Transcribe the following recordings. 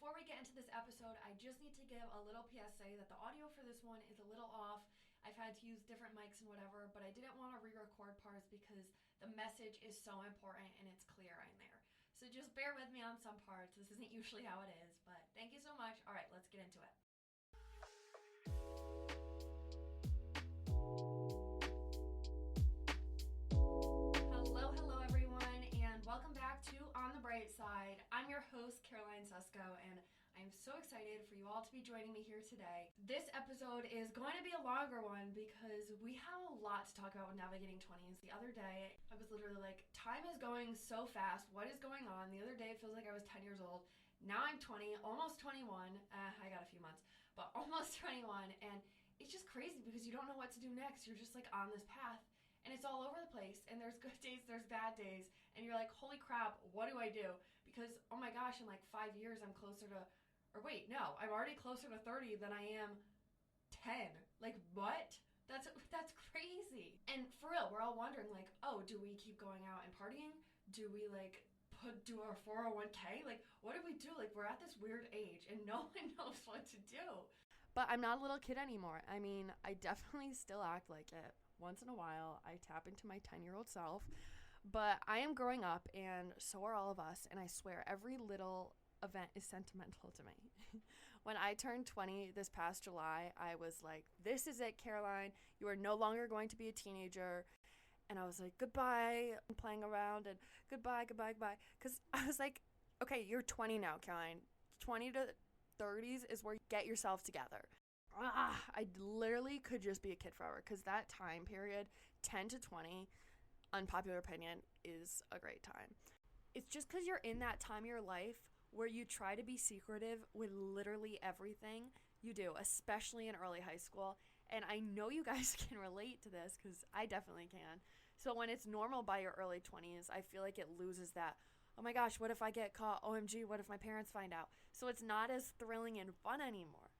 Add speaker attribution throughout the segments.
Speaker 1: before we get into this episode, I just need to give a little PSA that the audio for this one is a little off. I've had to use different mics and whatever, but I didn't want to re-record parts because the message is so important and it's clear in there. So just bear with me on some parts. This isn't usually how it is, but thank you so much. All right, let's get into it. Hello everyone, and welcome back to On the Bright Side. I'm your host, Caroline Susko, and I'm so excited for you all to be joining me here today. This episode is going to be a longer one because we have a lot to talk about with navigating 20s. The other day, I was literally like, time is going so fast. What is going on? The other day, it feels like I was 10 years old. Now I'm 20, almost 21. I got a few months, but almost 21. And it's just crazy because you don't know what to do next. You're just like on this path. And it's all over the place, and there's good days, there's bad days, and you're like, holy crap, what do I do? Because, oh my gosh, in like 5 years, I'm closer to, or wait, no, I'm already closer to 30 than I am 10. Like, what? That's crazy. And for real, we're all wondering, like, oh, do we keep going out and partying? Do we, like, do our 401k? Like, what do we do? Like, we're at this weird age, and no one knows what to do. But I'm not a little kid anymore. I mean, I definitely still act like it. Once in a while, I tap into my 10-year-old self, but I am growing up, and so are all of us, and I swear every little event is sentimental to me. When I turned 20 this past July, I was like, this is it, Caroline. You are no longer going to be a teenager. And I was like, goodbye, I'm playing around, and goodbye. Because I was like, okay, you're 20 now, Caroline. 20 to 30s is where you get yourself together. I literally could just be a kid forever because that time period, 10 to 20, unpopular opinion, is a great time. It's just because you're in that time of your life where you try to be secretive with literally everything you do, especially in early high school. And I know you guys can relate to this because I definitely can. So when it's normal by your early 20s, I feel like it loses that, oh my gosh, what if I get caught? OMG, what if my parents find out? So it's not as thrilling and fun anymore.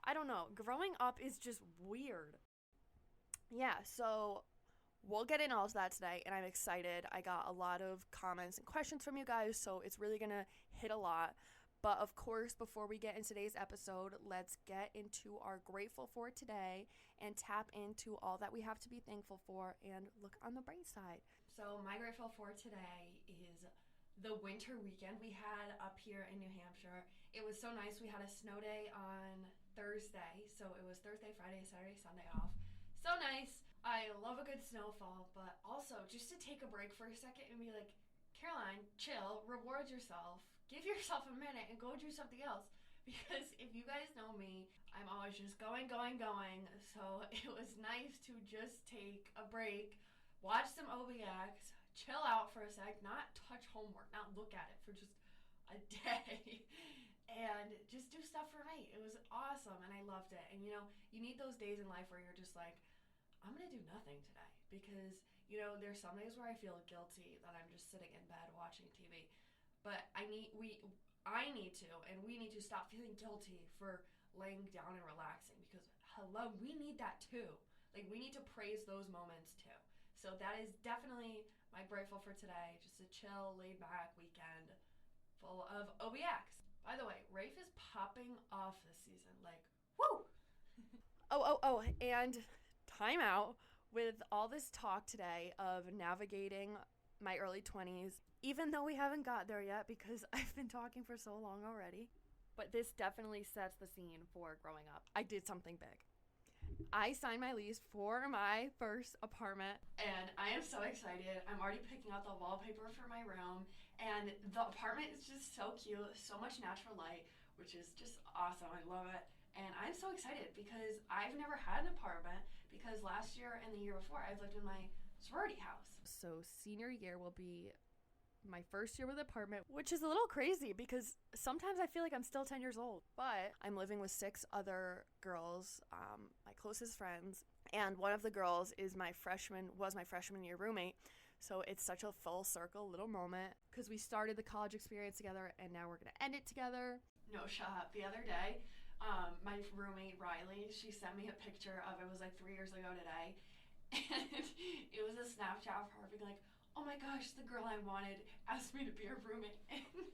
Speaker 1: I don't know. Growing up is just weird. Yeah, so we'll get into all of that today, and I'm excited. I got a lot of comments and questions from you guys, so it's really going to hit a lot. But of course, before we get into today's episode, let's get into our grateful for today and tap into all that we have to be thankful for and look on the bright side. So my grateful for today is the winter weekend we had up here in New Hampshire. It was so nice. We had a snow day on Thursday, so it was Thursday, Friday, Saturday, Sunday off. So nice. I love a good snowfall, but also just to take a break for a second and be like, Caroline, chill, reward yourself, give yourself a minute and go do something else. Because if you guys know me, I'm always just going. So it was nice to just take a break, watch some OBX, chill out for a sec, not touch homework, not look at it for just a day, and just do stuff for me. It was awesome, and I loved it. And, you know, you need those days in life where you're just like, I'm going to do nothing today. Because, you know, there's some days where I feel guilty that I'm just sitting in bed watching TV. But we need to stop feeling guilty for laying down and relaxing. Because, hello, we need that too. Like, we need to praise those moments too. So that is definitely my grateful for today. Just a chill, laid-back weekend full of OBX. By the way, Rafe is popping off this season. Like, woo! And time out with all this talk today of navigating my early 20s, even though we haven't got there yet because I've been talking for so long already. But this definitely sets the scene for growing up. I did something big. I signed my lease for my first apartment, and I am so excited. I'm already picking out the wallpaper for my room, and the apartment is just so cute, so much natural light, which is just awesome. I love it, and I'm so excited because I've never had an apartment because last year and the year before I've lived in my sorority house. So senior year will be my first year with an apartment, which is a little crazy because sometimes I feel like I'm still 10 years old. But I'm living with 6 other girls, my closest friends, and one of the girls was my freshman year roommate. So it's such a full circle little moment because we started the college experience together and now we're going to end it together. No, shut up. The other day, my roommate Riley, she sent me a picture of, it was like 3 years ago today, and it was a Snapchat of her being like, oh my gosh, the girl I wanted asked me to be her roommate. And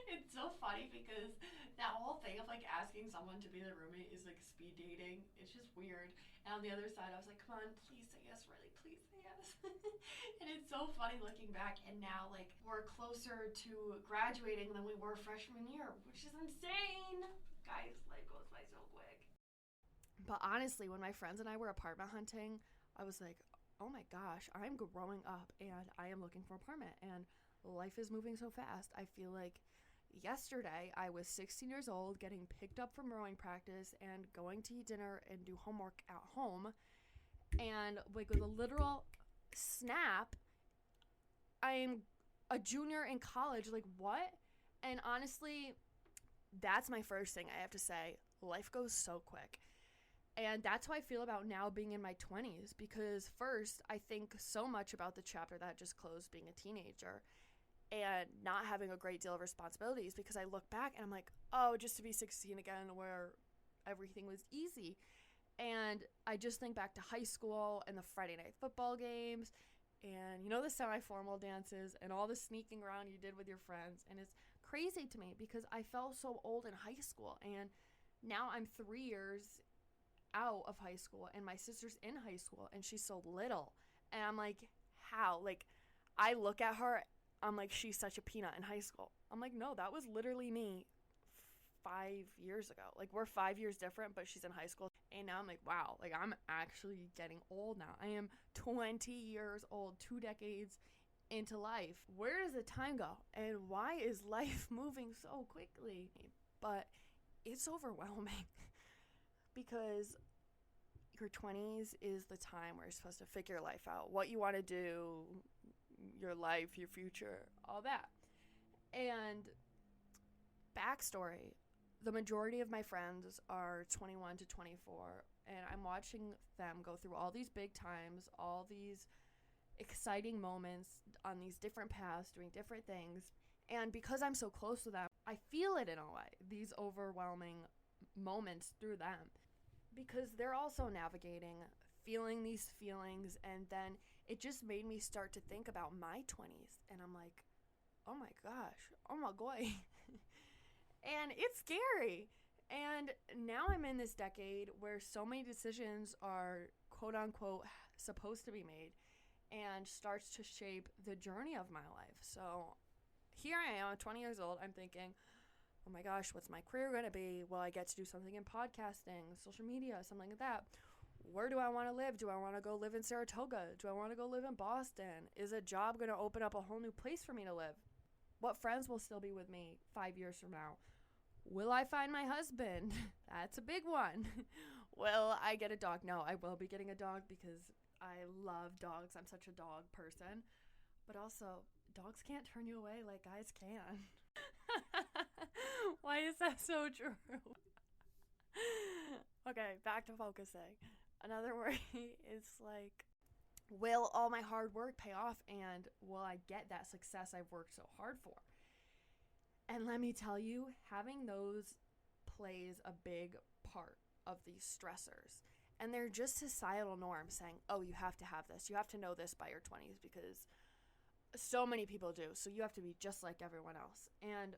Speaker 1: it's so funny because that whole thing of like asking someone to be their roommate is like speed dating. It's just weird. And on the other side, I was like, come on, please say yes, Riley, please say yes. And it's so funny looking back. And now, like, we're closer to graduating than we were freshman year, which is insane. Guys, life goes by so quick. But honestly, when my friends and I were apartment hunting, I was like, oh my gosh, I'm growing up and I am looking for an apartment and life is moving so fast. I feel like yesterday I was 16 years old getting picked up from rowing practice and going to eat dinner and do homework at home, and like with a literal snap I'm a junior in college. Like, what? And honestly, that's my first thing I have to say. Life goes so quick. And that's how I feel about now being in my 20s, because first, I think so much about the chapter that just closed, being a teenager and not having a great deal of responsibilities, because I look back and I'm like, oh, just to be 16 again where everything was easy. And I just think back to high school and the Friday night football games and, you know, the semi-formal dances and all the sneaking around you did with your friends. And it's crazy to me because I felt so old in high school, and now I'm 3 years out of high school and my sister's in high school and she's so little, and I'm like, how? Like, I look at her, I'm like, she's such a peanut in high school. I'm like, no, that was literally me 5 years ago. Like, we're 5 years different, but she's in high school. And now I'm like, wow, like, I'm actually getting old now. I am 20 years old, 2 decades into life. Where does the time go? And why is life moving so quickly? But it's overwhelming because your 20s is the time where you're supposed to figure life out, what you want to do, your life, your future, all that. And backstory, the majority of my friends are 21 to 24, and I'm watching them go through all these big times, all these exciting moments on these different paths, doing different things. And because I'm so close to them, I feel it in a way, these overwhelming moments through them, because they're also navigating, feeling these feelings. And then it just made me start to think about my 20s, and I'm like, oh my gosh, oh my god. And it's scary. And now I'm in this decade where so many decisions are quote unquote supposed to be made and starts to shape the journey of my life. So here I am, 20 years old. I'm thinking, oh my gosh, what's my career going to be? Will I get to do something in podcasting, social media, something like that? Where do I want to live? Do I want to go live in Saratoga? Do I want to go live in Boston? Is a job going to open up a whole new place for me to live? What friends will still be with me 5 years from now? Will I find my husband? That's a big one. Will I get a dog? No, I will be getting a dog because I love dogs. I'm such a dog person. But also, dogs can't turn you away like guys can. Why is that so true? Okay, back to focusing. Another worry is like, will all my hard work pay off, and will I get that success I've worked so hard for? And let me tell you, having those plays a big part of these stressors. And they're just societal norms saying, oh, you have to have this. You have to know this by your 20s because so many people do. So you have to be just like everyone else. And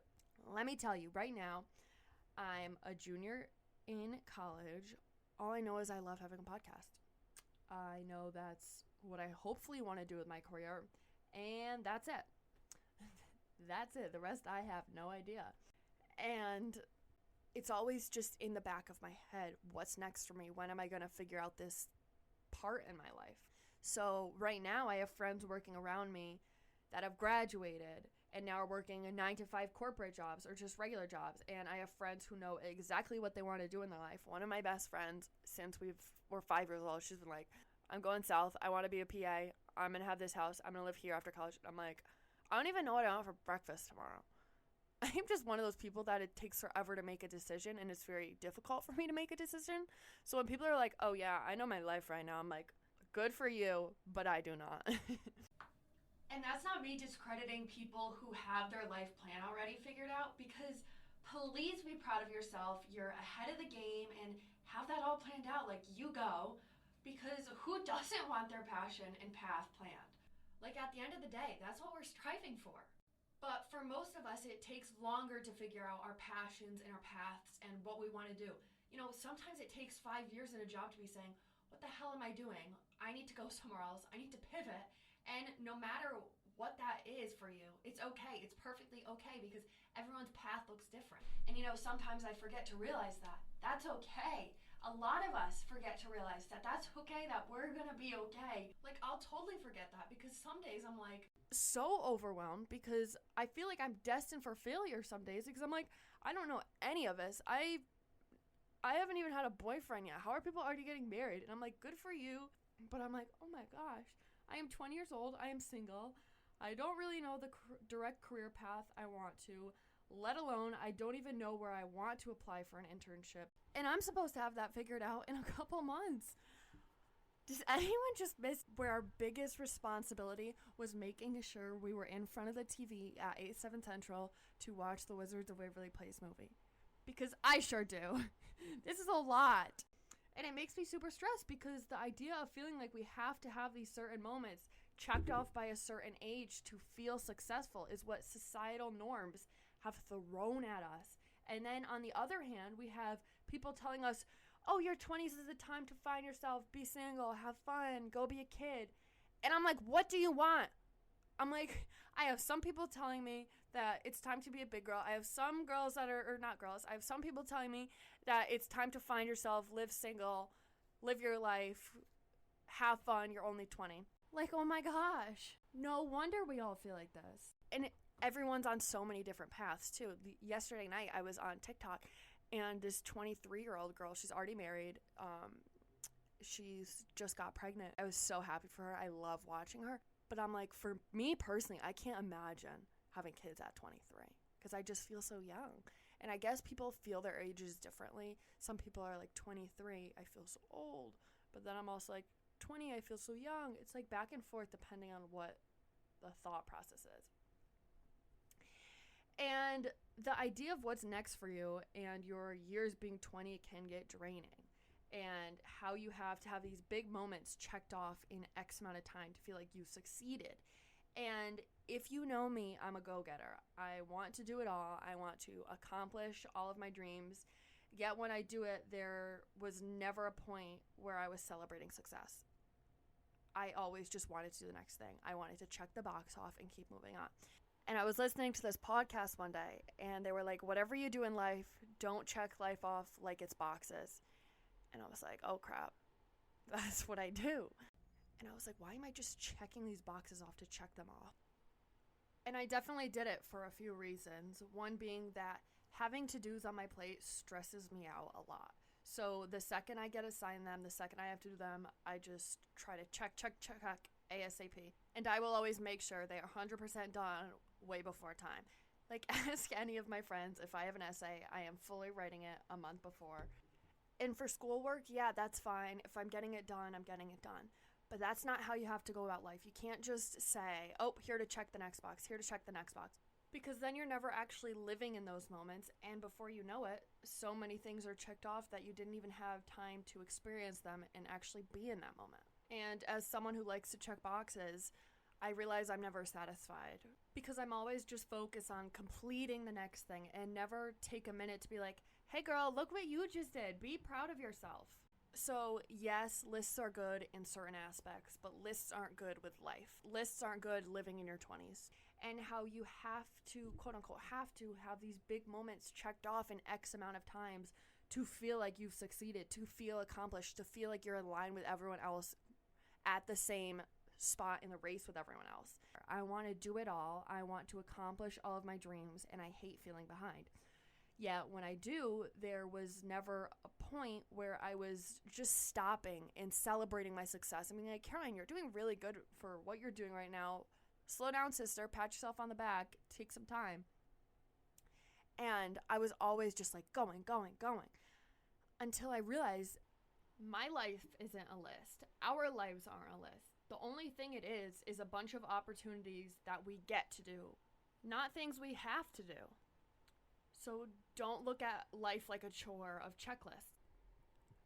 Speaker 1: let me tell you, right now, I'm a junior in college. All I know is I love having a podcast. I know that's what I hopefully want to do with my career. And that's it. That's it. The rest I have no idea. And it's always just in the back of my head, what's next for me? When am I going to figure out this part in my life? So right now I have friends working around me that have graduated and now are working in 9-to-5 corporate jobs or just regular jobs. And I have friends who know exactly what they want to do in their life. One of my best friends, since we're 5 years old, she's been like, I'm going south. I want to be a PA. I'm going to have this house. I'm going to live here after college. I'm like, I don't even know what I want for breakfast tomorrow. I'm just one of those people that it takes forever to make a decision, and it's very difficult for me to make a decision. So when people are like, oh yeah, I know my life right now, I'm like, good for you, but I do not. And that's not me discrediting people who have their life plan already figured out, because please be proud of yourself. You're ahead of the game and have that all planned out. Like, you go, because who doesn't want their passion and path planned? Like, at the end of the day, that's what we're striving for. But for most of us, it takes longer to figure out our passions and our paths and what we want to do. Sometimes it takes 5 years in a job to be saying, what the hell am I doing? I need to go somewhere else. I need to pivot. And no matter what that is for you, it's okay. It's perfectly okay because everyone's path looks different. And sometimes I forget to realize that. That's okay. A lot of us forget to realize that that's okay, that we're gonna be okay. Like, I'll totally forget that because some days I'm like so overwhelmed because I feel like I'm destined for failure some days because I'm like, I don't know any of this. I haven't even had a boyfriend yet. How are people already getting married? And I'm like, good for you. But I'm like, oh my gosh, I am 20 years old. I am single. I don't really know the direct career path I want to, let alone I don't even know where I want to apply for an internship. And I'm supposed to have that figured out in a couple months. Does anyone just miss where our biggest responsibility was making sure we were in front of the TV at 8/7 Central to watch the Wizards of Waverly Place movie? Because I sure do. This is a lot. And it makes me super stressed because the idea of feeling like we have to have these certain moments checked off by a certain age to feel successful is what societal norms have thrown at us. And then on the other hand, we have people telling us, oh, your 20s is the time to find yourself, be single, have fun, go be a kid. And I'm like, what do you want? I'm like, I have some people telling me that it's time to be a big girl. I have some girls that are not girls. I have some people telling me that it's time to find yourself, live single, live your life, have fun, you're only 20. Like, oh my gosh. No wonder we all feel like this. And everyone's on so many different paths too. Yesterday night I was on TikTok and this 23-year-old girl, she's already married. She's just got pregnant. I was so happy for her. I love watching her. But I'm like, for me personally, I can't imagine having kids at 23 because I just feel so young. And I guess people feel their ages differently. Some people are like 23, I feel so old. But then I'm also like 20, I feel so young. It's like back and forth depending on what the thought process is. And the idea of what's next for you and your years being 20 can get draining. And how you have to have these big moments checked off in X amount of time to feel like you've succeeded. And if you know me, I'm a go-getter. I want to do it all. I want to accomplish all of my dreams. Yet when I do it, there was never a point where I was celebrating success. I always just wanted to do the next thing. I wanted to check the box off and keep moving on. And I was listening to this podcast one day, and they were like, whatever you do in life, don't check life off like it's boxes. And I was like, oh crap, that's what I do. And I was like, why am I just checking these boxes off to check them off? And I definitely did it for a few reasons. One being that having to-dos on my plate stresses me out a lot. So the second I get assigned them, the second I have to do them, I just try to check ASAP. And I will always make sure they are 100% done way before time. Like, ask any of my friends if I have an essay, I am fully writing it a month before. And for schoolwork, yeah, that's fine. If I'm getting it done, I'm getting it done. But that's not how you have to go about life. You can't just say, oh, here to check the next box, here to check the next box. Because then you're never actually living in those moments. And before you know it, so many things are checked off that you didn't even have time to experience them and actually be in that moment. And as someone who likes to check boxes, I realize I'm never satisfied. Because I'm always just focused on completing the next thing and never take a minute to be like, hey girl, look what you just did. Be proud of yourself. So yes, lists are good in certain aspects, but lists aren't good with life. Lists aren't good living in your 20s. And how you have to, quote unquote, have these big moments checked off in X amount of times to feel like you've succeeded, to feel accomplished, to feel like you're in line with everyone else at the same spot in the race with everyone else. I want to do it all. I want to accomplish all of my dreams, and I hate feeling behind. Yet when I do, there was never a point where I was just stopping and celebrating my success. I mean, like, Caroline, you're doing really good for what you're doing right now. Slow down, sister. Pat yourself on the back. Take some time. And I was always just like going. Until I realized my life isn't a list. Our lives aren't a list. The only thing it is a bunch of opportunities that we get to do, not things we have to do. So don't look at life like a chore of checklists.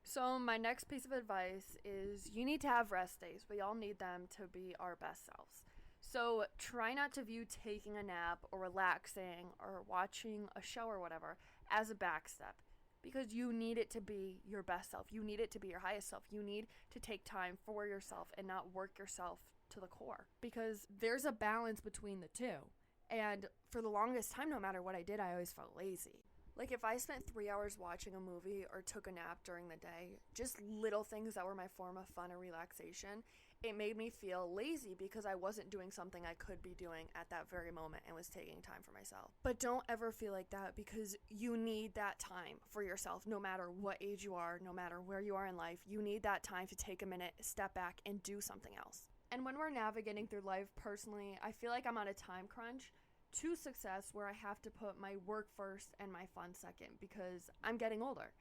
Speaker 1: So my next piece of advice is you need to have rest days. We all need them to be our best selves. So try not to view taking a nap or relaxing or watching a show or whatever as a backstep, because you need it to be your best self. You need it to be your highest self. You need to take time for yourself and not work yourself to the core, because there's a balance between the two. And for the longest time, no matter what I did, I always felt lazy. Like if I spent 3 hours watching a movie or took a nap during the day, just little things that were my form of fun or relaxation, it made me feel lazy because I wasn't doing something I could be doing at that very moment and was taking time for myself. But don't ever feel like that, because you need that time for yourself. No matter what age you are, no matter where you are in life, you need that time to take a minute, step back, and do something else. And when we're navigating through life, personally, I feel like I'm on a time crunch to success where I have to put my work first and my fun second, because I'm getting older.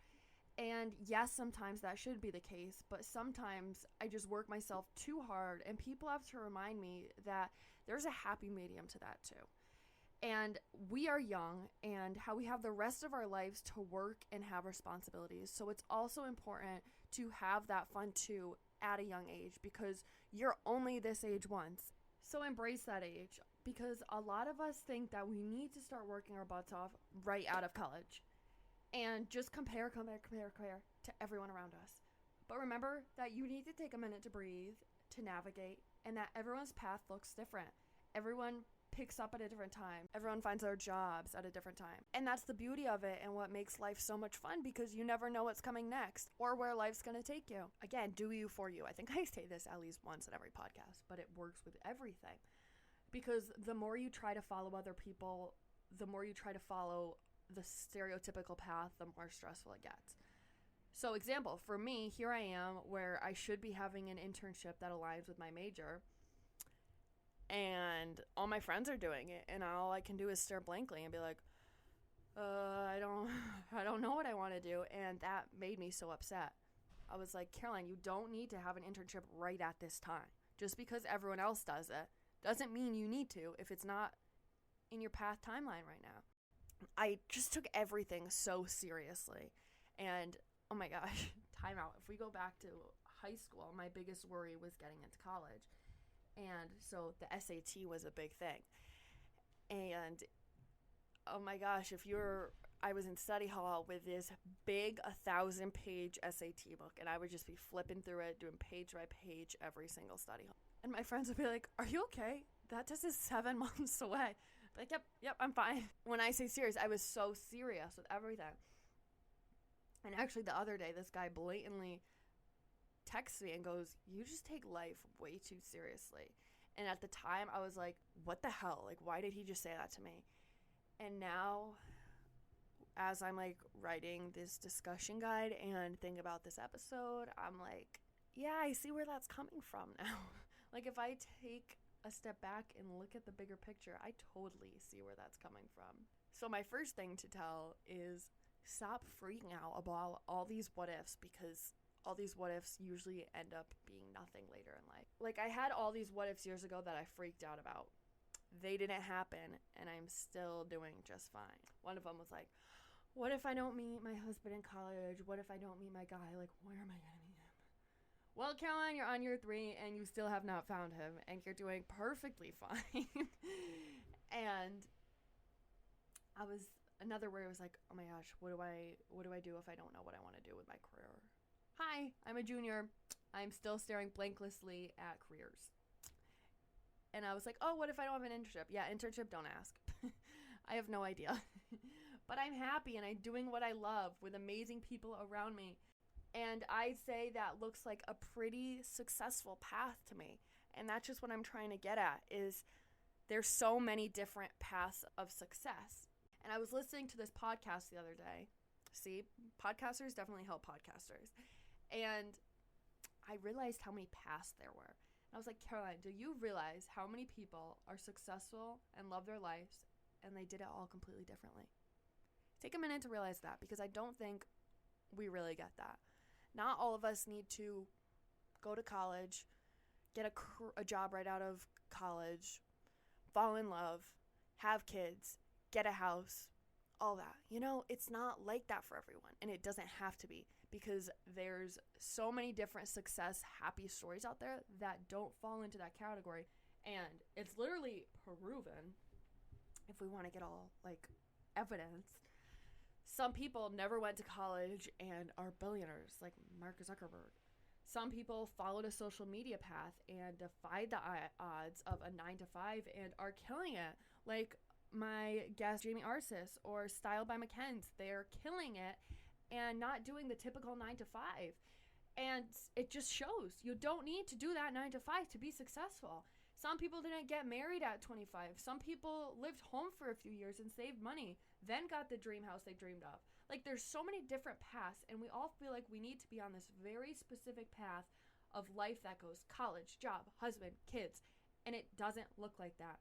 Speaker 1: And yes, sometimes that should be the case, but sometimes I just work myself too hard, and people have to remind me that there's a happy medium to that too. And we are young, and how we have the rest of our lives to work and have responsibilities. So it's also important to have that fun too at a young age, because you're only this age once. So embrace that age, because a lot of us think that we need to start working our butts off right out of college and just compare to everyone around us. But remember that you need to take a minute to breathe, to navigate, and that everyone's path looks different. Everyone picks up at a different time. Everyone finds their jobs at a different time. And that's the beauty of it, and what makes life so much fun, because you never know what's coming next or where life's going to take you. Again, do you for you. I think I say this at least once in every podcast, but it works with everything. Because the more you try to follow other people, the more you try to follow the stereotypical path, the more stressful it gets. So example, for me, here I am where I should be having an internship that aligns with my major, and all my friends are doing it, and all I can do is stare blankly and be like, I don't know what I want to do. And that made me so upset. I was like, Caroline, you don't need to have an internship right at this time. Just because everyone else does it doesn't mean you need to if it's not in your path timeline right now. I just took everything so seriously. And oh my gosh, time out. If we go back to high school, my biggest worry was getting into college. And so the SAT was a big thing. And oh my gosh, I was in study hall with this big 1,000-page SAT book, and I would just be flipping through it, doing page by page every single study hall. And my friends would be like, are you okay? That test is 7 months away. Like, yep, I'm fine. When I say serious, I was so serious with everything. And actually the other day, this guy blatantly texts me and goes, you just take life way too seriously. And at the time, I was like, what the hell? Like, why did he just say that to me? And now, as I'm like writing this discussion guide and think about this episode, I'm like, yeah, I see where that's coming from now. Like, if I take a step back and look at the bigger picture, I totally see where that's coming from. So my first thing to tell is stop freaking out about all these what ifs, because all these what ifs usually end up being nothing later in life. Like, I had all these what ifs years ago that I freaked out about. They didn't happen, and I'm still doing just fine. One of them was like, what if I don't meet my husband in college? What if I don't meet my guy? Like, where am I going to meet him? Well, Caroline, you're on year 3, and you still have not found him, and you're doing perfectly fine. And another word was like, oh my gosh, what do I do if I don't know what I want to do with my career? Hi, I'm a junior. I'm still staring blanklessly at careers. And I was like, oh, what if I don't have an internship? Yeah, internship, don't ask. I have no idea. But I'm happy, and I'm doing what I love with amazing people around me. And I'd say that looks like a pretty successful path to me. And that's just what I'm trying to get at, is there's so many different paths of success. And I was listening to this podcast the other day. See, podcasters definitely help podcasters. And I realized how many paths there were. And I was like, Caroline, do you realize how many people are successful and love their lives, and they did it all completely differently? Take a minute to realize that, because I don't think we really get that. Not all of us need to go to college, get a job right out of college, fall in love, have kids, get a house, all that. You know, it's not like that for everyone, and it doesn't have to be, because there's so many different success, happy stories out there that don't fall into that category. And it's literally proven, if we want to get all like evidence, some people never went to college and are billionaires, like Mark Zuckerberg. Some people followed a social media path and defied the odds of a 9 to 5 and are killing it, like my guest Jamie Arcis or Style by McKenzie. They're killing it and not doing the typical 9 to 5. And it just shows you don't need to do that 9 to 5 to be successful. Some people didn't get married at 25. Some people lived home for a few years and saved money, then got the dream house they dreamed of. Like, there's so many different paths, and we all feel like we need to be on this very specific path of life that goes college, job, husband, kids, and it doesn't look like that.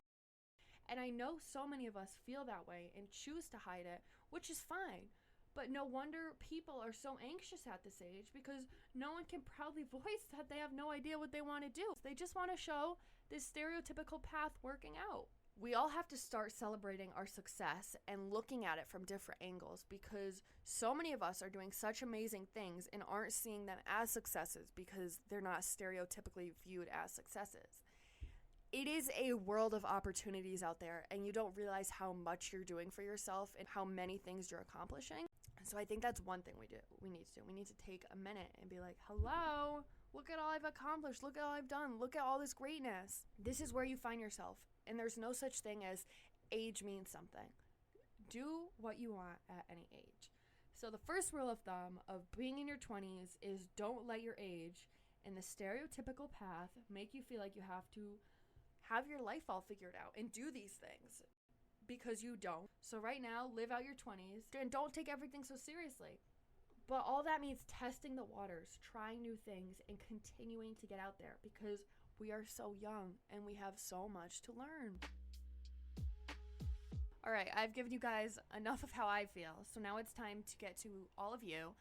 Speaker 1: And I know so many of us feel that way and choose to hide it, which is fine. But no wonder people are so anxious at this age, because no one can proudly voice that they have no idea what they want to do. They just want to show this stereotypical path working out. We all have to start celebrating our success and looking at it from different angles, because so many of us are doing such amazing things and aren't seeing them as successes because they're not stereotypically viewed as successes. It is a world of opportunities out there, and you don't realize how much you're doing for yourself and how many things you're accomplishing. So I think that's one thing we need to do. We need to take a minute and be like, hello, look at all I've accomplished. Look at all I've done. Look at all this greatness. This is where you find yourself. And there's no such thing as age means something. Do what you want at any age. So the first rule of thumb of being in your 20s is don't let your age and the stereotypical path make you feel like you have to have your life all figured out and do these things, because you don't. So right now, live out your 20s and don't take everything so seriously. But all that means testing the waters, trying new things, and continuing to get out there, because we are so young and we have so much to learn. All right, I've given you guys enough of how I feel. So now it's time to get to all of you.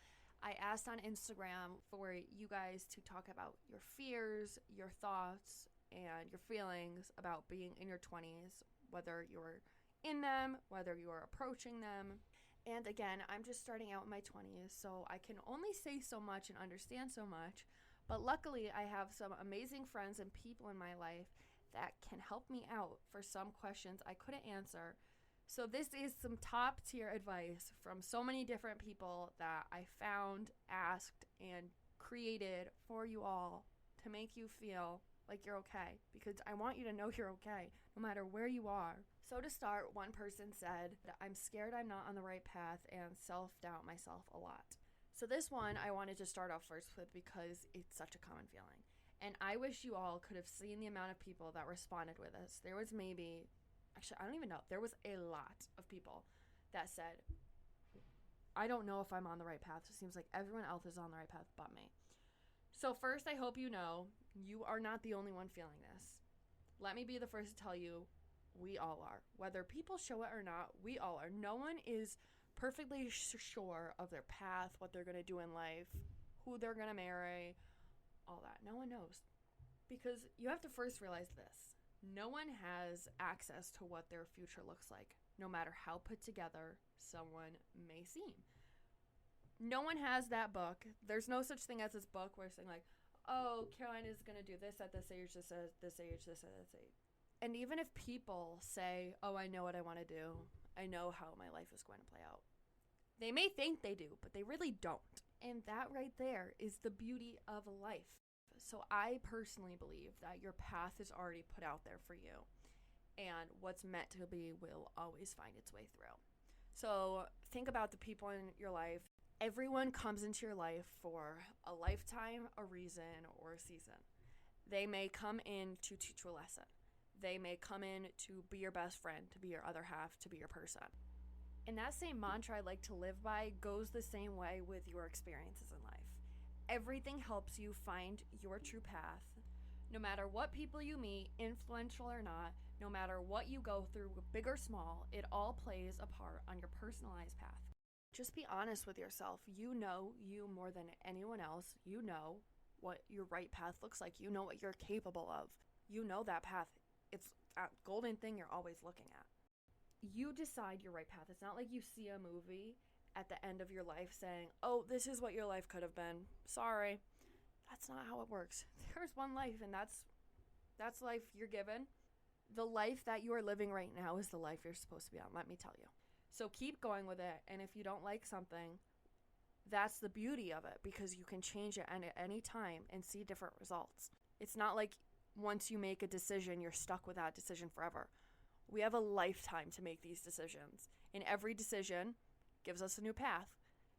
Speaker 1: I asked on Instagram for you guys to talk about your fears, your thoughts, and your feelings about being in your 20s, whether you're in them, whether you're approaching them. And again, I'm just starting out in my 20s, so I can only say so much and understand so much. But luckily, I have some amazing friends and people in my life that can help me out for some questions I couldn't answer. So this is some top tier advice from so many different people that I found, asked, and created for you all to make you feel like you're okay, because I want you to know you're okay no matter where you are. So to start, one person said, I'm scared I'm not on the right path and self-doubt myself a lot. So this one I wanted to start off first with because it's such a common feeling. And I wish you all could have seen the amount of people that responded with us. There was I don't even know. There was a lot of people that said, I don't know if I'm on the right path. It seems like everyone else is on the right path but me. So first, I hope you know you are not the only one feeling this. Let me be the first to tell you, we all are. Whether people show it or not, we all are. No one is perfectly sure of their path, what they're going to do in life, who they're going to marry, all that. No one knows. Because you have to first realize this. No one has access to what their future looks like, no matter how put together someone may seem. No one has that book. There's no such thing as this book where it's saying like, oh, Caroline is going to do this at this age, this at this age, this at this age. And even if people say, oh, I know what I want to do, I know how my life is going to play out, they may think they do, but they really don't. And that right there is the beauty of life. So I personally believe that your path is already put out there for you, and what's meant to be will always find its way through. So think about the people in your life. Everyone comes into your life for a lifetime, a reason, or a season. They may come in to teach you a lesson. They may come in to be your best friend, to be your other half, to be your person. And that same mantra I like to live by goes the same way with your experiences in life. Everything helps you find your true path. No matter what people you meet, influential or not, no matter what you go through, big or small, it all plays a part on your personalized path. Just be honest with yourself. You know you more than anyone else. You know what your right path looks like. You know what you're capable of. You know that path. It's that golden thing you're always looking at. You decide your right path. It's not like you see a movie at the end of your life saying, oh, this is what your life could have been. Sorry. That's not how it works. There's one life, and that's That's life you're given. The life that you are living right now is the life you're supposed to be on, let me tell you. So keep going with it, and if you don't like something, that's the beauty of it, because you can change it at any time and see different results. It's not like once you make a decision, you're stuck with that decision forever. We have a lifetime to make these decisions, and every decision gives us a new path,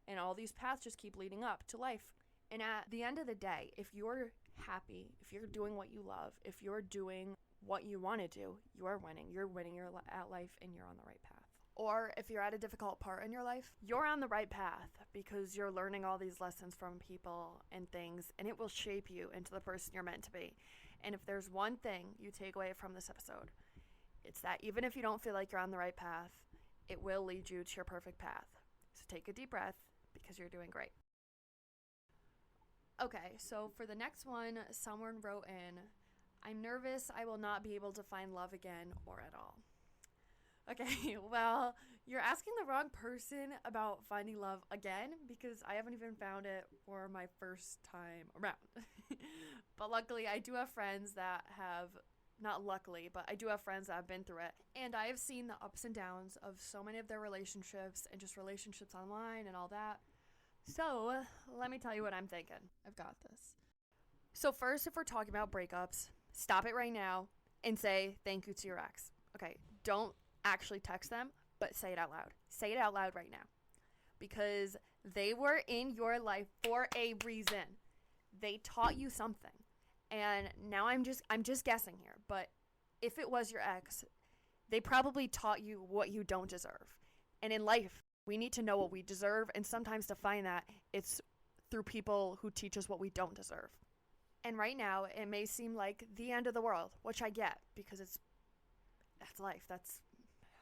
Speaker 1: and all these paths just keep leading up to life. And at the end of the day, if you're happy, if you're doing what you love, if you're doing what you want to do, you are winning. You're winning at life, and you're on the right path. Or if you're at a difficult part in your life, you're on the right path, because you're learning all these lessons from people and things, and it will shape you into the person you're meant to be. And if there's one thing you take away from this episode, it's that even if you don't feel like you're on the right path, it will lead you to your perfect path. So take a deep breath, because you're doing great. Okay, so for the next one, someone wrote in, I'm nervous I will not be able to find love again or at all. Okay, well, you're asking the wrong person about finding love again, because I haven't even found it for my first time around. But luckily, I do have friends that have, not luckily, but I do have friends that have been through it. And I have seen the ups and downs of so many of their relationships and just relationships online and all that. So let me tell you what I'm thinking. I've got this. So first, if we're talking about breakups, stop it right now and say thank you to your ex. Okay, don't actually text them, but say it out loud. Say it out loud right now, because they were in your life for a reason. They taught you something. And now I'm just guessing here, but if it was your ex, they probably taught you what you don't deserve. And in life, we need to know what we deserve, and sometimes to find that, it's through people who teach us what we don't deserve. And right now, it may seem like the end of the world, which I get, because that's life, that's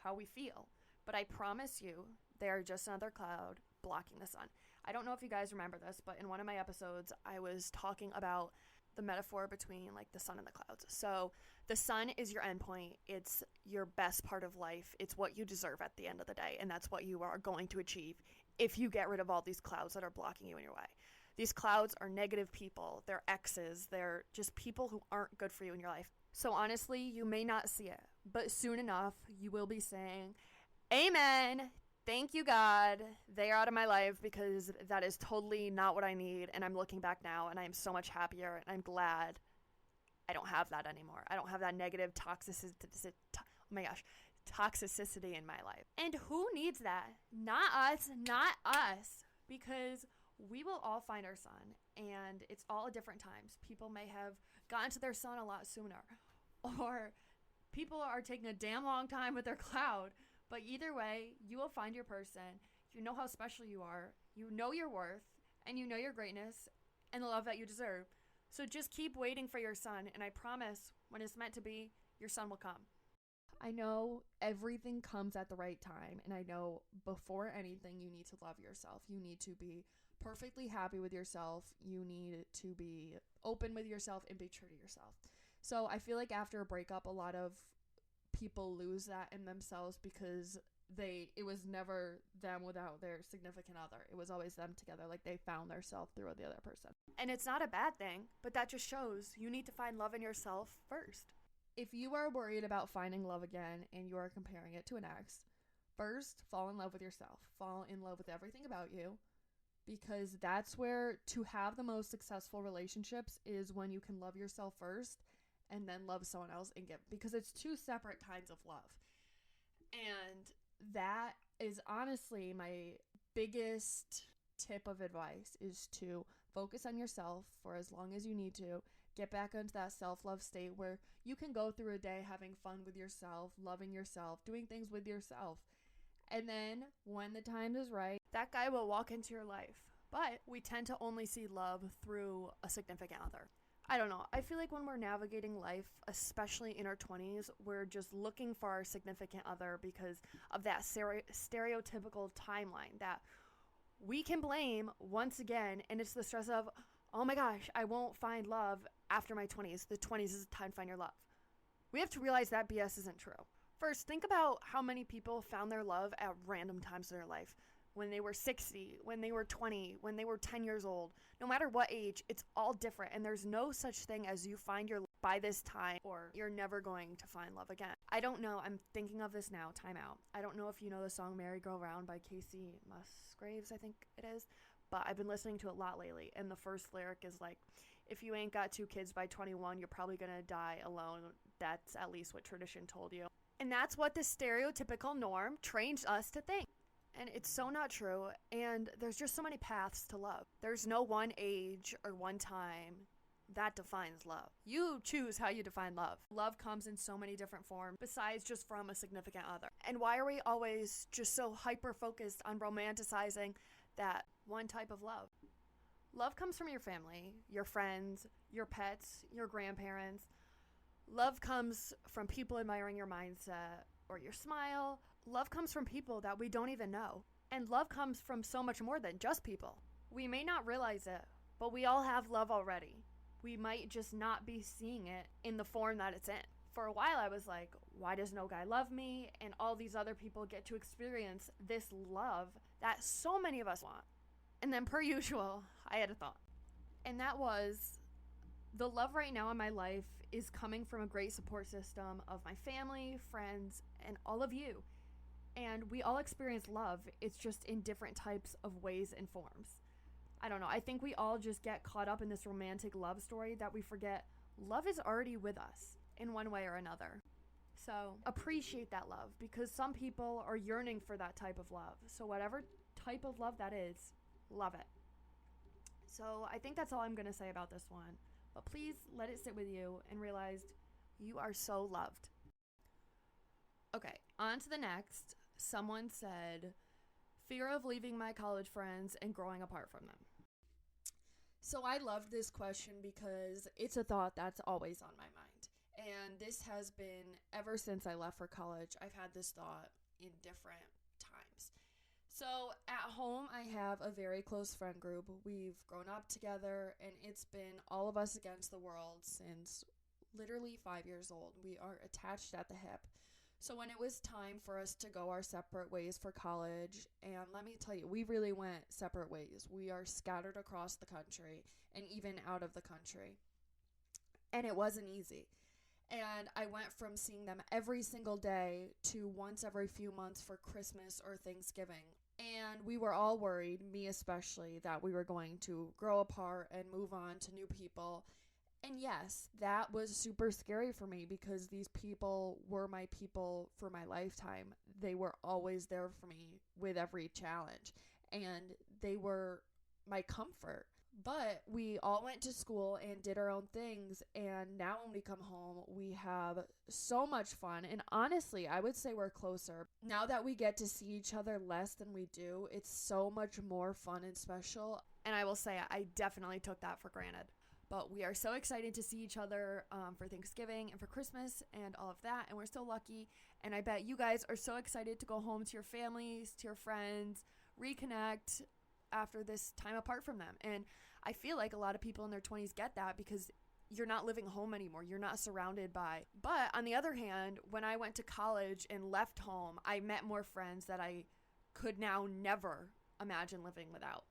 Speaker 1: how we feel. But I promise you, they are just another cloud blocking the sun. I don't know if you guys remember this, but in one of my episodes, I was talking about the metaphor between like the sun and the clouds. So the sun is your endpoint. It's your best part of life. It's what you deserve at the end of the day. And that's what you are going to achieve if you get rid of all these clouds that are blocking you in your way. These clouds are negative people. They're exes. They're just people who aren't good for you in your life. So honestly, you may not see it, but soon enough, you will be saying, Amen. Thank you, God. They are out of my life, because that is totally not what I need. And I'm looking back now, and I'm so much happier, and I'm glad I don't have that anymore. I don't have that negative toxicity in my life. And who needs that? Not us, because we will all find our sun, and it's all at different times. People may have gotten to their sun a lot sooner, or people are taking a damn long time with their cloud. But either way, you will find your person. You know how special you are. You know your worth, and you know your greatness and the love that you deserve. So just keep waiting for your sun, and I promise, when it's meant to be, your sun will come. I know everything comes at the right time, and I know before anything, you need to love yourself. You need to be perfectly happy with yourself. You need to be open with yourself and be true to yourself. So I feel like after a breakup, a lot of people lose that in themselves, because it was never them without their significant other. It was always them together. Like, they found their self through the other person. And it's not a bad thing, but that just shows you need to find love in yourself first. If you are worried about finding love again and you are comparing it to an ex, first, fall in love with yourself. Fall in love with everything about you, because that's where to have the most successful relationships is when you can love yourself first and then love someone else, and because it's two separate kinds of love. And that is honestly my biggest tip of advice, is to focus on yourself for as long as you need to. Get back into that self-love state where you can go through a day having fun with yourself, loving yourself, doing things with yourself. And then when the time is right, that guy will walk into your life. But we tend to only see love through a significant other. I don't know. I feel like when we're navigating life, especially in our 20s, we're just looking for our significant other because of that stereotypical timeline that we can blame once again. And it's the stress of, oh my gosh, I won't find love after my 20s. The 20s is the time to find your love. We have to realize that BS isn't true. First, think about how many people found their love at random times in their life. When they were 60, when they were 20, when they were 10 years old. No matter what age, it's all different. And there's no such thing as you find your by this time or you're never going to find love again. I don't know. I'm thinking of this now. Time out. I don't know if you know the song Merry Go Round by Casey Musgraves, I think it is. But I've been listening to it a lot lately. And the first lyric is like, if you ain't got 2 kids by 21, you're probably going to die alone. That's at least what tradition told you. And that's what the stereotypical norm trains us to think. And it's so not true. And there's just so many paths to love. There's no one age or one time that defines love. You choose how you define love. Love comes in so many different forms besides just from a significant other. And why are we always just so hyper-focused on romanticizing that one type of love? Love comes from your family, your friends, your pets, your grandparents. Love comes from people admiring your mindset or your smile. Love comes from people that we don't even know. And love comes from so much more than just people. We may not realize it, but we all have love already. We might just not be seeing it in the form that it's in. For a while I was like, why does no guy love me? And all these other people get to experience this love that so many of us want. And then per usual, I had a thought. And that was, the love right now in my life is coming from a great support system of my family, friends, and all of you. And we all experience love. It's just in different types of ways and forms. I don't know. I think we all just get caught up in this romantic love story that we forget love is already with us in one way or another. So appreciate that love, because some people are yearning for that type of love. So whatever type of love that is, love it. So I think that's all I'm going to say about this one. But please let it sit with you and realize you are so loved. Okay, on to the next. Someone said, fear of leaving my college friends and growing apart from them. So I love this question because it's a thought that's always on my mind. And this has been ever since I left for college. I've had this thought in different times. So at home, I have a very close friend group. We've grown up together, and it's been all of us against the world since literally 5 years old. We are attached at the hip. So when it was time for us to go our separate ways for college, and let me tell you, we really went separate ways. We are scattered across the country and even out of the country. And it wasn't easy. And I went from seeing them every single day to once every few months for Christmas or Thanksgiving. And we were all worried, me especially, that we were going to grow apart and move on to new people. And yes, that was super scary for me because these people were my people for my lifetime. They were always there for me with every challenge, and they were my comfort. But we all went to school and did our own things, and now when we come home, we have so much fun. And honestly, I would say we're closer. Now that we get to see each other less than we do, it's so much more fun and special. And I will say, I definitely took that for granted. But we are so excited to see each other for Thanksgiving and for Christmas and all of that. And we're so lucky. And I bet you guys are so excited to go home to your families, to your friends, reconnect after this time apart from them. And I feel like a lot of people in their 20s get that because you're not living home anymore. You're not surrounded by. But on the other hand, when I went to college and left home, I met more friends that I could now never imagine living without.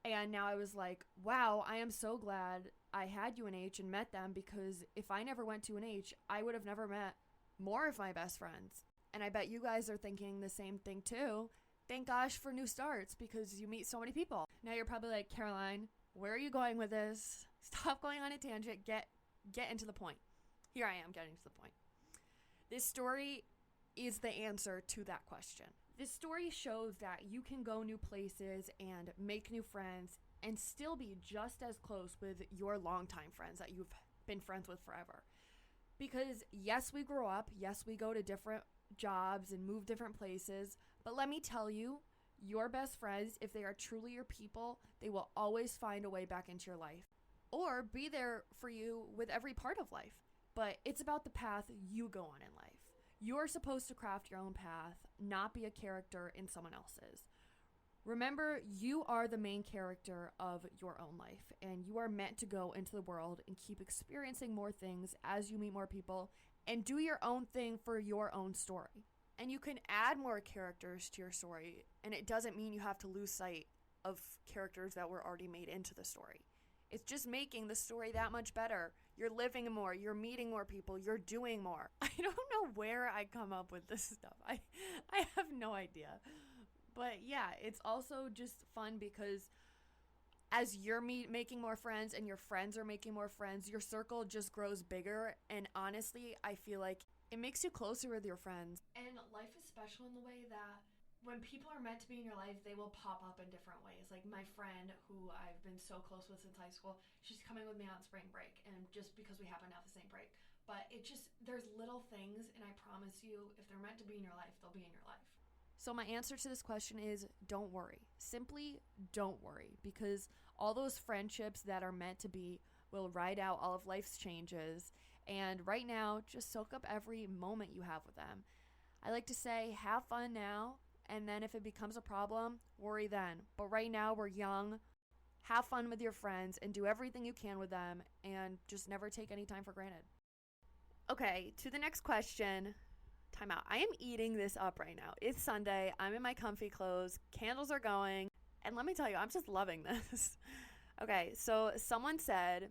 Speaker 1: And now I was like, wow, I am so glad I had UNH and met them, because if I never went to UNH, I would have never met more of my best friends. And I bet you guys are thinking the same thing too. Thank gosh for new starts, because you meet so many people. Now you're probably like, Caroline, where are you going with this? Stop going on a tangent. Get into the point. Here I am getting to the point. This story is the answer to that question. This story shows that you can go new places and make new friends and still be just as close with your longtime friends that you've been friends with forever. Because yes, we grow up. Yes, we go to different jobs and move different places. But let me tell you, your best friends, if they are truly your people, they will always find a way back into your life or be there for you with every part of life. But it's about the path you go on in life. You're supposed to craft your own path, not be a character in someone else's. Remember, you are the main character of your own life, and you are meant to go into the world and keep experiencing more things as you meet more people and do your own thing for your own story. And you can add more characters to your story, and it doesn't mean you have to lose sight of characters that were already made into the story. It's just making the story that much better. you're living more, you're meeting more people, you're doing more. I don't know where I come up with this stuff. I have no idea. But yeah, it's also just fun because as you're making more friends and your friends are making more friends, your circle just grows bigger. And honestly, I feel like it makes you closer with your friends. And life is special in the way that when people are meant to be in your life, they will pop up in different ways. Like my friend, who I've been so close with since high school, she's coming with me on spring break, and just because we happen to have the same break. But there's little things, and I promise you, if they're meant to be in your life, they'll be in your life. So my answer to this question is don't worry. Simply don't worry, because all those friendships that are meant to be will ride out all of life's changes. And right now, just soak up every moment you have with them. I like to say, have fun now, and then if it becomes a problem, worry then. But right now, we're young. Have fun with your friends and do everything you can with them, and just never take any time for granted. Okay, to the next question. Time out. I am eating this up right now. It's Sunday. I'm in my comfy clothes. Candles are going. And let me tell you, I'm just loving this. Okay, so someone said,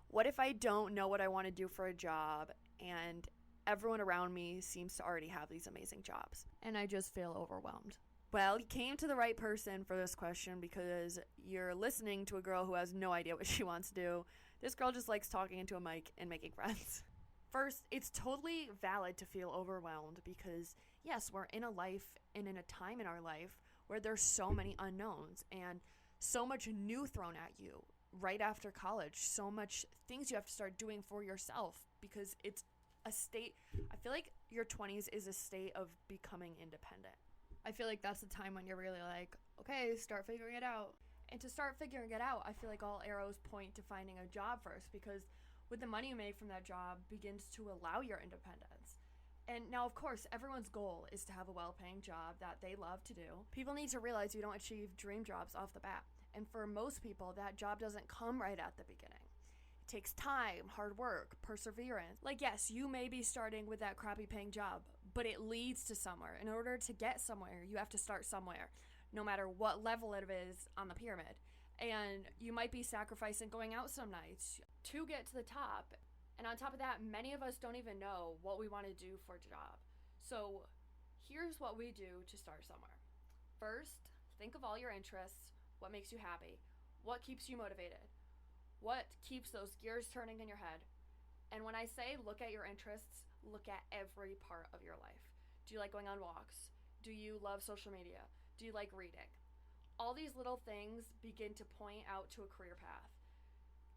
Speaker 1: what if I don't know what I want to do for a job and everyone around me seems to already have these amazing jobs and I just feel overwhelmed? Well, you came to the right person for this question because you're listening to a girl who has no idea what she wants to do. This girl just likes talking into a mic and making friends. First, it's totally valid to feel overwhelmed because, yes, we're in a life and in a time in our life where there's so many unknowns and so much new thrown at you right after college, so much things you have to start doing for yourself because it's a state. I feel like your 20s is a state of becoming independent. I feel like that's the time when you're really like, okay, start figuring it out. And to start figuring it out, I feel like all arrows point to finding a job first, because with the money you make from that job begins to allow your independence. And now, of course, everyone's goal is to have a well-paying job that they love to do. People need to realize you don't achieve dream jobs off the bat. And for most people, that job doesn't come right at the beginning. It takes time, hard work, perseverance. Like, yes, you may be starting with that crappy paying job, but it leads to somewhere. In order to get somewhere, you have to start somewhere, no matter what level it is on the pyramid. And you might be sacrificing going out some nights to get to the top. And on top of that, many of us don't even know what we want to do for a job. So here's what we do to start somewhere. First, think of all your interests. What makes you happy? What keeps you motivated? What keeps those gears turning in your head? And when I say look at your interests, look at every part of your life. Do you like going on walks? Do you love social media? Do you like reading? All these little things begin to point out to a career path.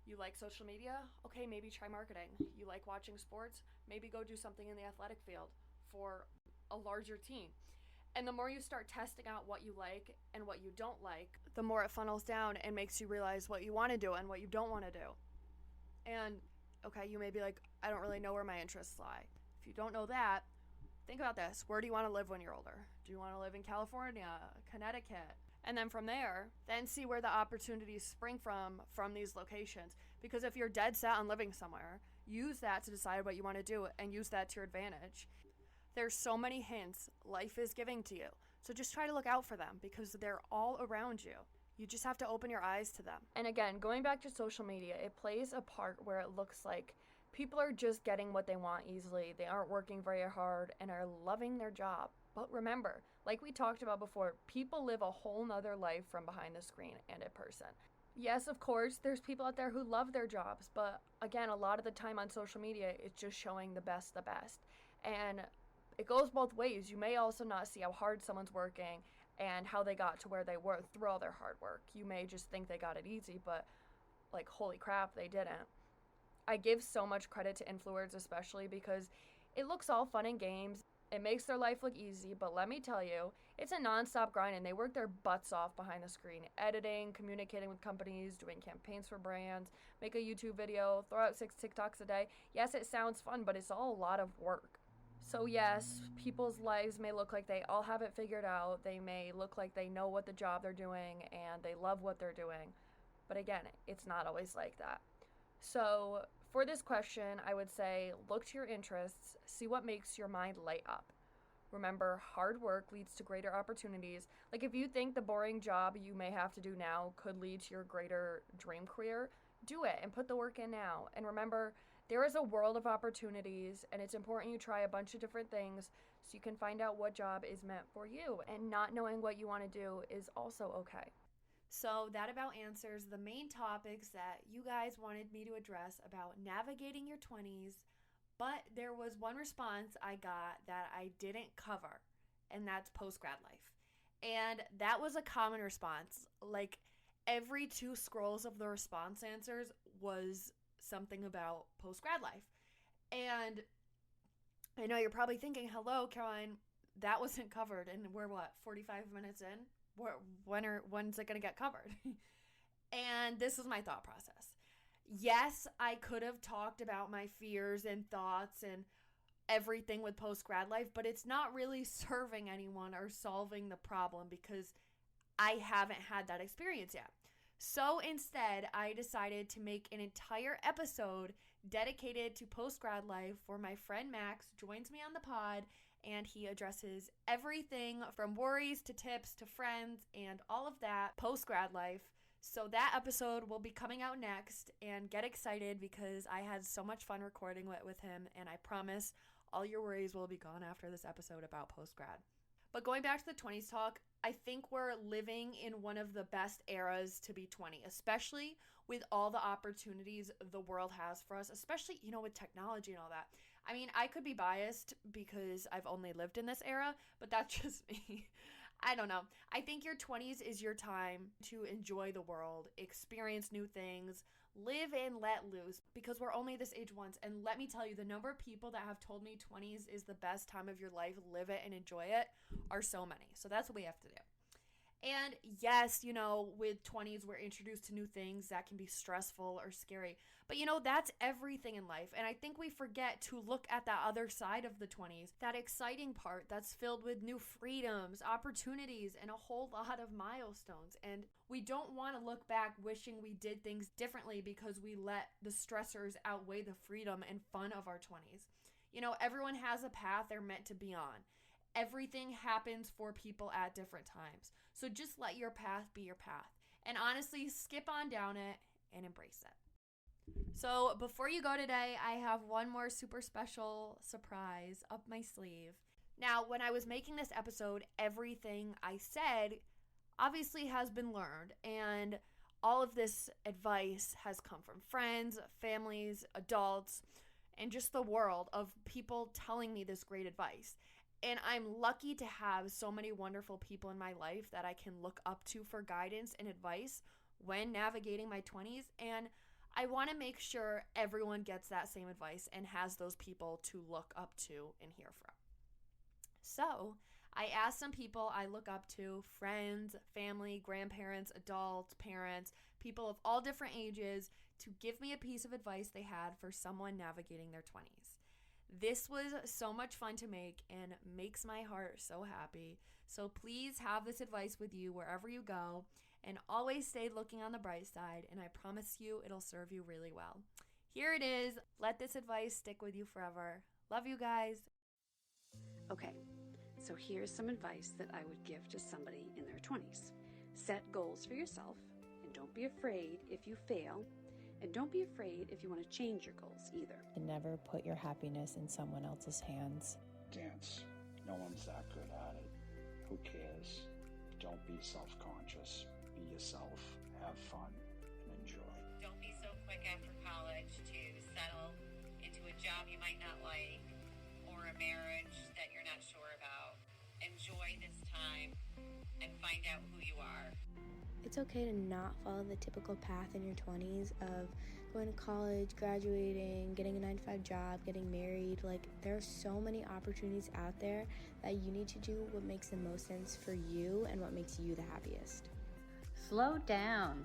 Speaker 1: You like social media? Okay, maybe try marketing. You like watching sports? Maybe go do something in the athletic field for a larger team. And the more you start testing out what you like and what you don't like, the more it funnels down and makes you realize what you want to do and what you don't want to do. And, okay, you may be like, I don't really know where my interests lie. If you don't know that, think about this. Where do you want to live when you're older? Do you want to live in California, Connecticut? And then from there, then see where the opportunities spring from these locations. Because if you're dead set on living somewhere, use that to decide what you want to do and use that to your advantage. There's so many hints life is giving to you. So just try to look out for them because they're all around you. You just have to open your eyes to them. And again, going back to social media, it plays a part where it looks like people are just getting what they want easily. They aren't working very hard and are loving their job. But remember, like we talked about before, people live a whole nother life from behind the screen and in person. Yes, of course, there's people out there who love their jobs, but again, a lot of the time on social media, it's just showing the best. And it goes both ways. You may also not see how hard someone's working and how they got to where they were through all their hard work. You may just think they got it easy, but like, holy crap, they didn't. I give so much credit to influencers, especially because it looks all fun and games. It makes their life look easy, but let me tell you, it's a nonstop grind and they work their butts off behind the screen, editing, communicating with companies, doing campaigns for brands, make a YouTube video, throw out 6 TikToks a day. Yes, it sounds fun, but it's all a lot of work. So yes, people's lives may look like they all have it figured out. They may look like they know what the job they're doing and they love what they're doing. But again, it's not always like that. So for this question, I would say look to your interests, see what makes your mind light up. Remember, hard work leads to greater opportunities. Like if you think the boring job you may have to do now could lead to your greater dream career, do it and put the work in now. And remember, there is a world of opportunities, and it's important you try a bunch of different things so you can find out what job is meant for you. And not knowing what you want to do is also okay. So that about answers the main topics that you guys wanted me to address about navigating your 20s. But there was one response I got that I didn't cover, and that's post-grad life. And that was a common response. Like, every 2 scrolls of the response answers was something about post-grad life. And I know you're probably thinking, hello, Caroline, that wasn't covered, and we're 45 minutes in? When's it going to get covered? And this is my thought process. Yes, I could have talked about my fears and thoughts and everything with post-grad life, but it's not really serving anyone or solving the problem because I haven't had that experience yet. So instead, I decided to make an entire episode dedicated to post-grad life where my friend Max joins me on the pod, and he addresses everything from worries to tips to friends and all of that post-grad life. So that episode will be coming out next, and get excited because I had so much fun recording with him, and I promise all your worries will be gone after this episode about post-grad. But going back to the 20s talk, I think we're living in one of the best eras to be 20, especially with all the opportunities the world has for us, especially, with technology and all that. I mean, I could be biased because I've only lived in this era, but that's just me. I don't know. I think your 20s is your time to enjoy the world, experience new things, live and let loose, because we're only this age once. And let me tell you, the number of people that have told me 20s is the best time of your life, live it and enjoy it, are so many. So that's what we have to do. And yes, with 20s, we're introduced to new things that can be stressful or scary. But that's everything in life. And I think we forget to look at that other side of the 20s, that exciting part that's filled with new freedoms, opportunities, and a whole lot of milestones. And we don't want to look back wishing we did things differently because we let the stressors outweigh the freedom and fun of our 20s. Everyone has a path they're meant to be on. Everything happens for people at different times. So just let your path be your path. And honestly, skip on down it and embrace it. So before you go today, I have one more super special surprise up my sleeve. Now, when I was making this episode, everything I said obviously has been learned. And all of this advice has come from friends, families, adults, and just the world of people telling me this great advice. And I'm lucky to have so many wonderful people in my life that I can look up to for guidance and advice when navigating my 20s. And I want to make sure everyone gets that same advice and has those people to look up to and hear from. So I asked some people I look up to, friends, family, grandparents, adults, parents, people of all different ages, to give me a piece of advice they had for someone navigating their 20s. This was so much fun to make and makes my heart so happy. So please have this advice with you wherever you go, and always stay looking on the bright side, and I promise you it'll serve you really well. Here it is. Let this advice stick with you forever. Love you guys.
Speaker 2: Okay, so here's some advice that I would give to somebody in their 20s. Set goals for yourself, and don't be afraid if you fail. And don't be afraid if you want to change your goals either.
Speaker 3: And never put your happiness in someone else's hands.
Speaker 4: Dance. No one's that good at it. Who cares? Don't be self-conscious. Be yourself. Have fun and enjoy.
Speaker 5: Don't be so quick after college to settle into a job you might not like or a marriage that you're not sure about. Enjoy this time and find out who you are.
Speaker 6: It's okay to not follow the typical path in your 20s of going to college, graduating, getting a 9-to-5 job, getting married. Like, there are so many opportunities out there that you need to do what makes the most sense for you and what makes you the happiest.
Speaker 7: Slow down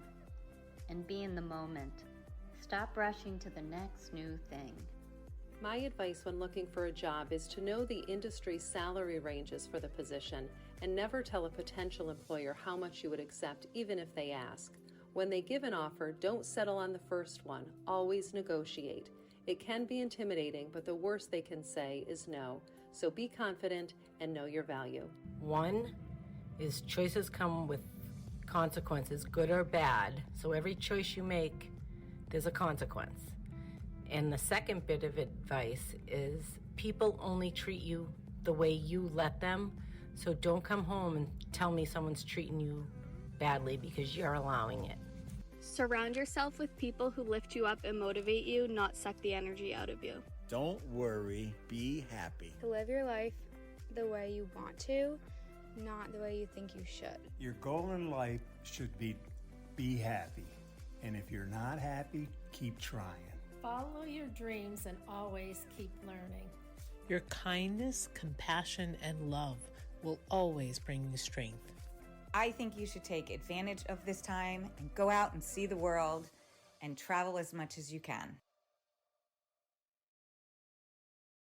Speaker 7: and be in the moment. Stop rushing to the next new thing.
Speaker 8: My advice when looking for a job is to know the industry salary ranges for the position and never tell a potential employer how much you would accept, even if they ask. When they give an offer, don't settle on the first one. Always negotiate. It can be intimidating, but the worst they can say is no. So be confident and know your value.
Speaker 9: One is choices come with consequences, good or bad. So every choice you make there's a consequence. And the second bit of advice is people only treat you the way you let them. So don't come home and tell me someone's treating you badly because you're allowing it.
Speaker 10: Surround yourself with people who lift you up and motivate you, not suck the energy out of you.
Speaker 11: Don't worry, be happy.
Speaker 6: To live your life the way you want to, not the way you think you should.
Speaker 12: Your goal in life should be happy. And if you're not happy, keep trying.
Speaker 13: Follow your dreams and always keep learning.
Speaker 14: Your kindness, compassion, and love will always bring you strength.
Speaker 15: I think you should take advantage of this time and go out and see the world and travel as much as you can.